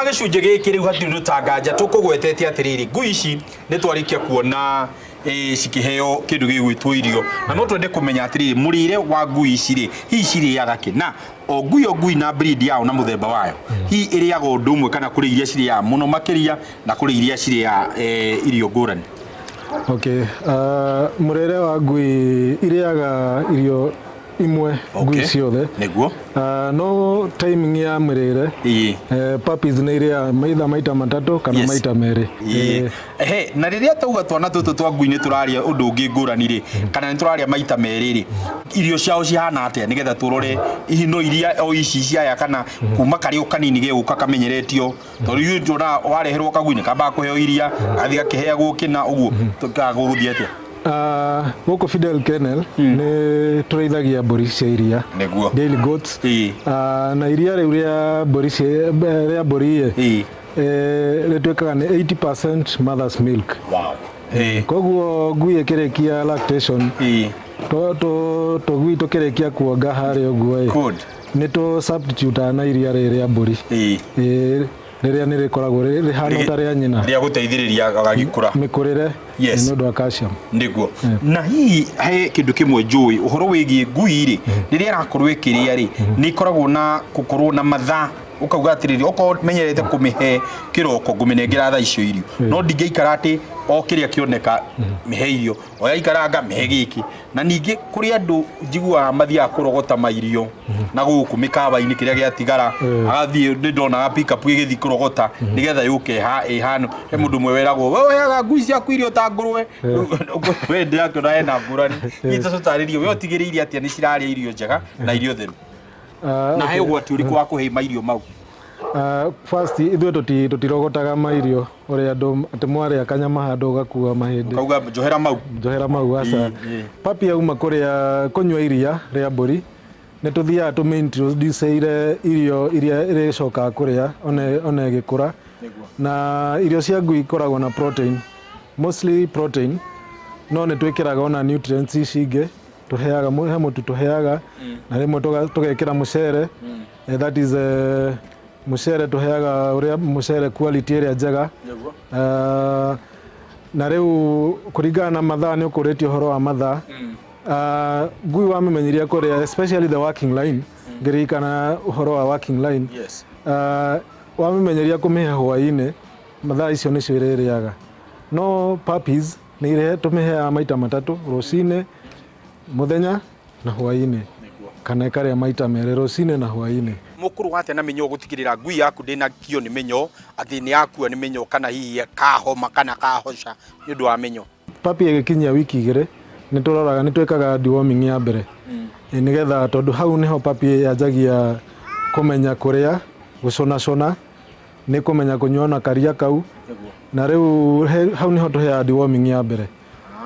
wa gicunje giki riu hatiri rutanganja tukugwetete atiriri ngui ici ni twarikia kuona cikiheo kindu gigwitwo irio na no twende kumenya atiriri murire wa ngui ici ri hihi ciriaga kina o ngui na breed yao na muthemba wayo hihi iriaga undu umwe kana kuri iria ciriaga muno makiria na kuri iria ciriaga irio ngurani. Okay, murere wa ngui iriaga irio imwe ngui ciothe niguo no timing ya murere puppies ni iria maita matatu kana maita meri na riria tauga twana tutu twa ngui ni turaria undu ungi ngurani ri kana ni turaria maita meri ri irio ciao cihana atia nigetha turore ihino iria o ici ciaya kana kuma kari ukanini ge uka kamenyeretio tondu yu ndona wareherwo kagui ni kamba kuheo iria athi gakiheagwo kina uguo tukaguthie atia. Goko Fidel Kennel ni tureithagia mburi cia iria daily goats na iria riu ria mburi rituikaga ni 80% mother's milk. Koguo ngui ikirekia lactation tugui tukirekia kuonga hari uguo ni tu substitute na iria ria mburi riria ni rikoragwo rihana ta ria nyina ria guteithiriria agagikura mikurire ni ndu wa calcium ndiguo na hihi he kindu kimwe njui uhoro wigie ngui ri riria irakorwo ikiria ri ni ikoragwo na gukorwo na mathaa ukauga atiriri oko menyerete kumihe kiroko nguminengera thaa icio irio no ndingeikara ati o kiria kioneka mihe irio oya ikaranga mihe giki na ningi kuri andu njigua mathia kurogota mairio na guku mikawa-ini kiria giatigara agathie ndona pick up igithi kurogota nigetha yuke hano he mundu mwe weragwo we oyaga ngui ciaku irio ta ngurwe wende yake na ena ngurani ita tutaririo we otigiriria atia ni ciraria irio njega na irio theru na he ugwati uriku wa kuhe mairio mau. First ithuĩ tutirogotaga mairio uria andu ati mwaria kanyama handu gakua mahindi kauga njohera mau aca papi auma kuria kunywa iria ria mburi ni tuthiaga tu introduce irio iria iricoka kuria one gikura na irio cia ngui ikoragwo na protein, mostly protein, no ni twikiraga ona nutrients icingi tuheaga he mutu tuheaga na rimwe tugekira mucere that is mucere tuheaga uria mucere quality area njega na riu kuringana na mathaa ni ukuretio horo wa mathaa ngui wamenyeria kuria especially the working line ngirikana horo wa working line wamenyeria kumihe hwaini mathaa icio nicio iririaga no puppies ni ire tumihe maita matatu rucine muthenya na hwaini kana ikaria maita meri rucine na hwaini. Mukuru wate na menyo gutikirira ngui yaku ndina kio ni menyo ati ni yakua ni menyo kana hihi kahoma kana kahoca ni ndu wa menyo papi igikinyia wiki 2 ni turoraga ni twekaga deworming ya mbere nigetha tondu hau niho papi yanjagia kumenya kuria gucona ni kumenya kunyona karia kau na riu hau niho tuheaga deworming ya mbere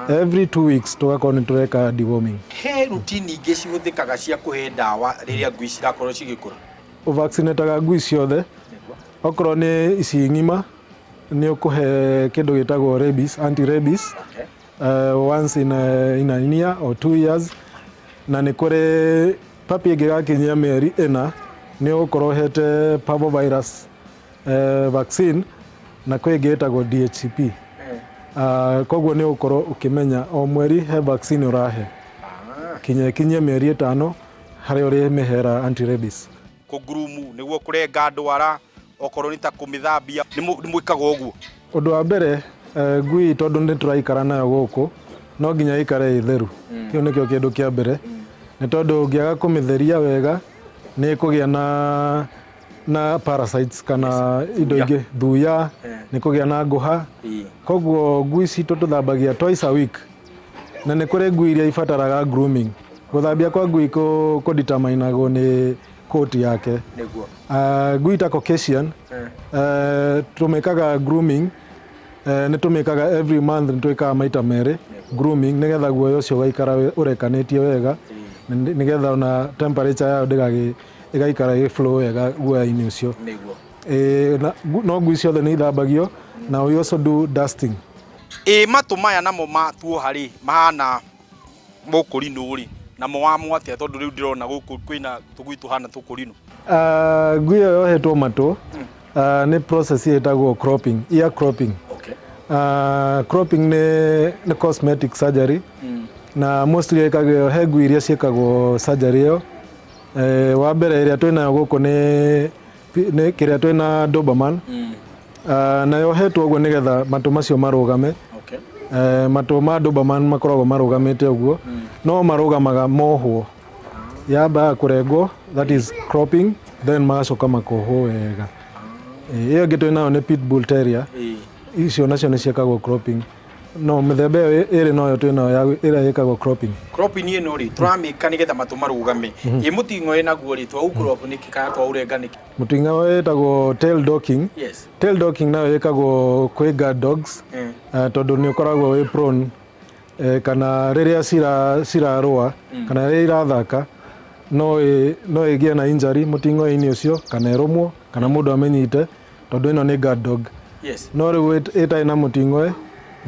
every 2 weeks tugakorwo ni tureka deworming. He routine ingi cihuthikaga cia kuhe ndawa riria ngui cirakorwo cigikura vaccinate ngui ciothe okorwo ni ici ng'ima ni ukuhe kindu gitagwo rabies, anti rabies once in a year or 2 years na ni kuri papi ingigakinyia mieri 4 ni ukorwo hete parvovirus vaccine na kwingi itagwo DHCP koguo ni ukorwo ukimenya o mweri he vaccine urahe kinyia mieri 5 hari uri mehera anti rabies kugurumu niguo kurenga ndwara okorwo ni ta kumithambia ni mwikaga uguo undu wa mbere ngui tondu ni turaikara nayo guku no nginya ikare itheru kio nikio kindu kia mbere ni tondu ungiaga kumitheria wega ni kugia na parasites kana indo ingi thuya ni kugia na nguha koguo ngui citu tuthambagia twice a week na ni kuri ngui iria ifataraga grooming guthambia kwa ngui ku determineagwo ni coat yake niguo ngui ta Caucasian tumekaga grooming ni tumekaga every month ni twikaga maita meri grooming nigetha guoyo ucio gaikara urekanitie wega nigetha ona temperature yao igaikara i flow wega guoya-ini ucio niguo no ngui ciothe ni ithambagio na we also do dusting matu maya namo matuo hari mahana mukurinu ri namo wamwo atia tondu riu ndirona guku kwina tugui tuhana tukurinu ngui yo yohetwo matu nĩ process ĩtagwo cropping, ear cropping. Cropping nĩ cosmetic surgery na mostly ĩkagwo he ngui iria ciĩkagwo surgery ĩyo. Wa mbere ĩrĩa twĩnayo gũkũ nĩ kĩrĩa twĩna Doberman, na yohetwo ũguo nĩgetha matũ macio marũgame. Matũ ma Doberman makoragwo marũgamĩte ũguo, no marũgamaga mohwo, yambaga kũrengwo, that is cropping, then magacoka makohwo wega. Ĩyo ĩngĩ twĩnayo nĩ Pitbull Terrier, icio nacio nĩ ciĩkagwo cropping. No mĩthemba ĩyo ĩrĩ noyo twĩnayo ĩrĩa ĩkagwo cropping. Cropping ĩno rĩ tũramĩka nĩgetha matũ marũgame. Mũting'o ĩnaguo rĩ twa crop nĩkĩ kana twa ũrenga nĩkĩ? Mũting'o ĩtagwo tail docking. Yes. Tail docking nayo ĩkagwo kwĩ guard dogs, tondũ nĩ ũkoragwo wĩ prone kana rĩrĩa cirarũa kana rĩrĩa irathaka no ĩgĩe na injury mũting'o-inĩ ũcio kana ĩrũmwo kana mũndũ amenyite, tondũ ĩno nĩ guard dog. Yes. No rĩu ĩtarĩ na mũting'o,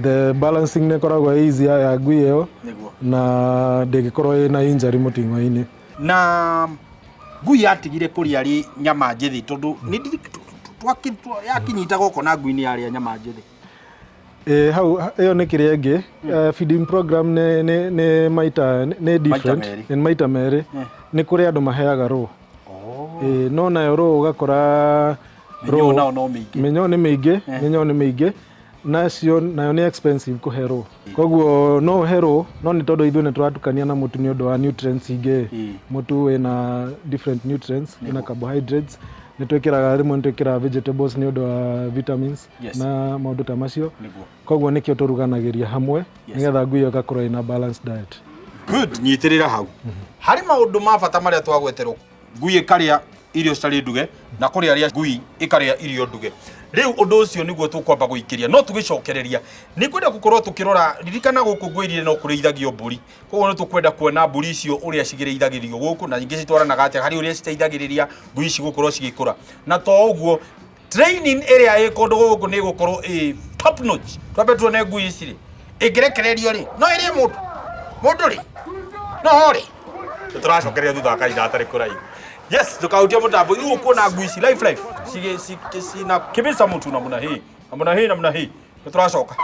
the balancing nĩ ĩkoragwo easy ya ngui ĩyo na ndĩngĩkorwo ĩna injury mũting'o-inĩ. Na ngui yatigire kũrĩa rĩ nyama njĩthĩ, tondũ yakinyita gũkũ na ngui nĩ yarĩa nyama njĩthĩ. Hau ĩyo nĩ kĩrĩa ĩngĩ, feeding program nĩ different, nĩ maita merĩ. Nĩ kũrĩ andũ maheaga raw, no nayo raw ũgakora mĩnyoo nĩ mĩingĩ, nacio nayo nĩ expensive kũhe raw. Koguo no ũhe raw, no nĩ tondũ ithuĩ nĩ tũratukania na mũtu nĩ ũndũ wa nutrients ingĩ. Mũtu wĩna different nutrients, wĩna carbohydrates, nĩ twĩkĩraga rĩmwe nĩ twĩkĩraga vegetables nĩ ũndũ wa vitamins na maũndũ ta macio. Koguo nĩkĩo tũruganagĩria hamwe nĩgetha ngui ĩyo ĩgakorwo ĩna balanced diet. Good, nyitĩrĩra hau. Harĩ maũndũ ma bata marĩa twagweterwo, ngui ĩkarĩa irio citarĩ nduge na kũrĩ arĩa ngui ĩkarĩa irio nduge. Rĩu ũndũ ũcio nĩguo tũkwamba gũikĩria, no tũgĩcokereria nĩ kwenda gũkorwo tũkĩrora, ririkana gũkũ ngwĩrire no kũrĩithagio mbũri. Koguo nĩ tũkwenda kuona mbũri icio ũrĩa cigĩrĩithagĩrio gũkũ na ingĩ citwaranaga atĩa harĩ ũrĩa citeithagĩrĩria ngui ici gũkorwo cigĩkũra. Na to ũguo, training ĩrĩa ĩ kũndũ gũkũ nĩ gũkorwo top notch. Twambe tuone ngui ici rĩ ĩngĩrekererio rĩ no ĩrĩe mũndũ rĩ no rĩ tũracokereria thutha wa kahinda gatarĩ kũraihu. Yes, tukautia mtambo ili ukuona ngui ici life sina kibisa mtu namna hii. Turacoka.